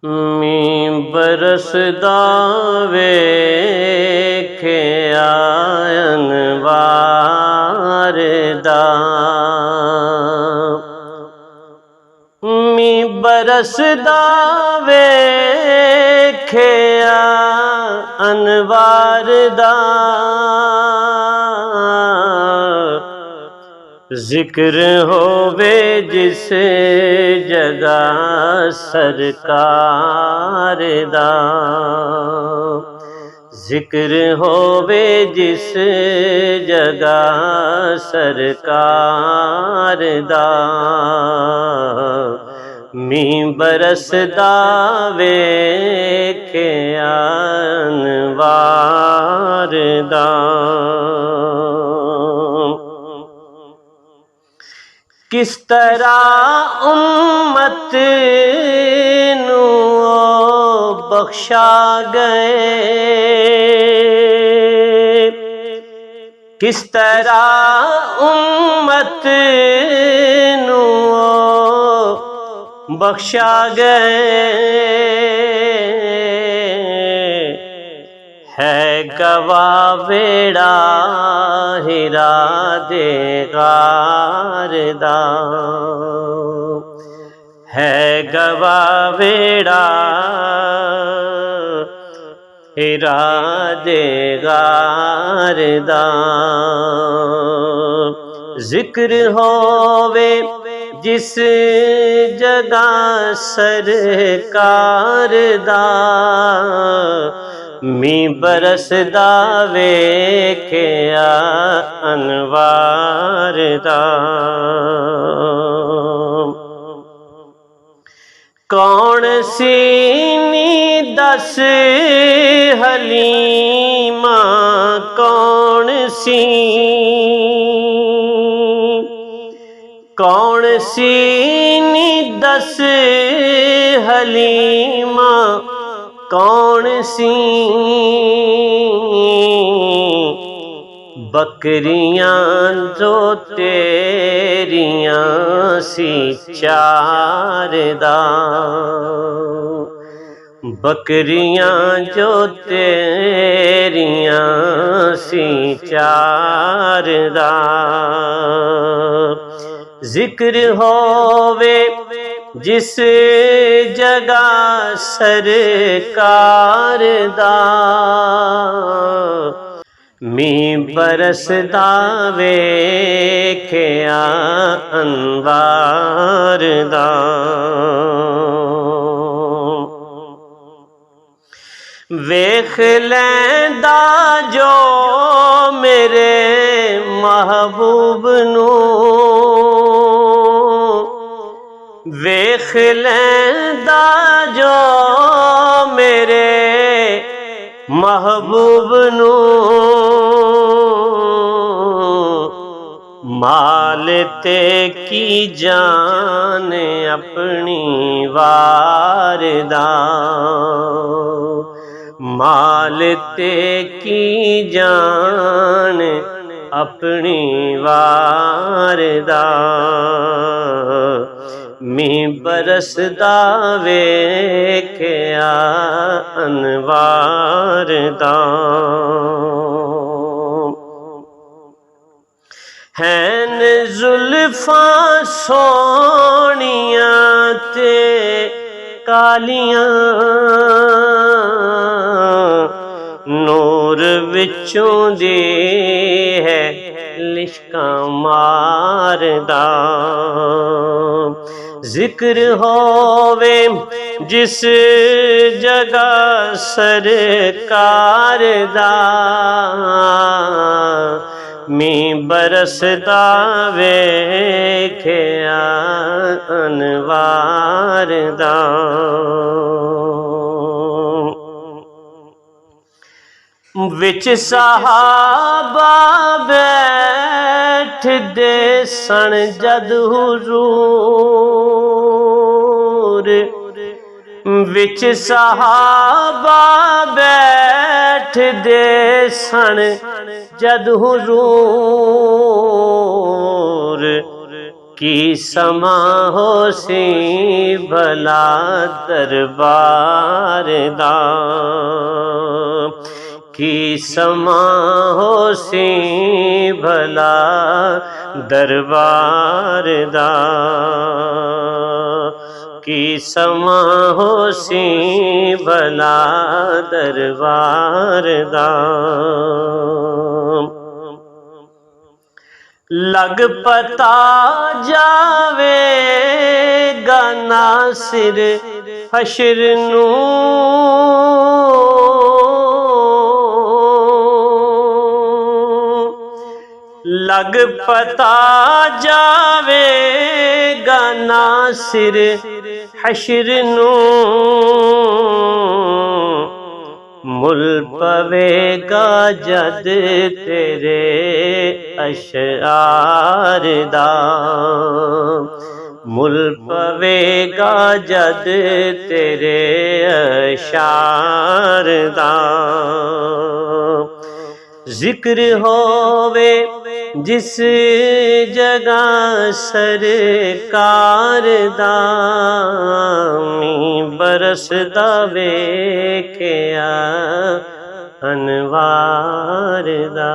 मीं बरसदा वेख्या अनवार दा। मीं बरसदा वेख्या अनवार दा। जिक्र होवे जिस जगह सरकार दा। जिक्र होवे जिस जगह सरकार दा। मीं बरसदा वेख्या अनवार दा। किस तरह उम्मत नू बख्शा गए। किस तरह उम्मत नू बख्शा गए। है गवाह वेड़ा हिरा दे गार दा। है गवाह वेड़ा हिरा दे गार दा। जिक्र होवे जिस जगह सरकार दा। मीं बरसदा वेख्या अनवार दा। कौन सी नी दस हलीमा कौन सी। कौन सी नी दस हलीमा कौन सी। बकरियां जो तेरियां सी चार दा। बकरियां जो तेरियां सी चार दा। जिक्र होवे जिस जगह सरकार दा। मीं बरसदा वेख्या अनवार दा। वेख लैंदा जो मेरे महबूब नू। वेख लैंदा जो मेरे महबूब नू। माल ते की जान अपनी वार दा। माल ते की जान अपनी वार दा। मीं बरसदा वेख्या अनवार दा। हैन जुल्फां सोहणियां ते कालियां। नूर विचों दी है लिशकां मारदा। जिक्र होवे जिस जगह सरकार दा। मीं बरसदा वेख्या अनवार दा। विच सहाबा बैठदे सन जद हुजूर। विच सहाबा बैठदे सन जद हुजूर। की समा हो सी भला दरबार दा, की समा हो सी भला दरबार दा, की समा हो सी भला दरबार दा। लग पता जावेगा नासिर हशर नू, लग पता जावेगा नासिर हशर नू, मुल पवेगा जद तेरे अशआर दा, मुल पवेगा जद तेरे अशार दा। जिक्र होवे जिस जगह सरकार दा, मी बरसदा वेख्या अनवार दा।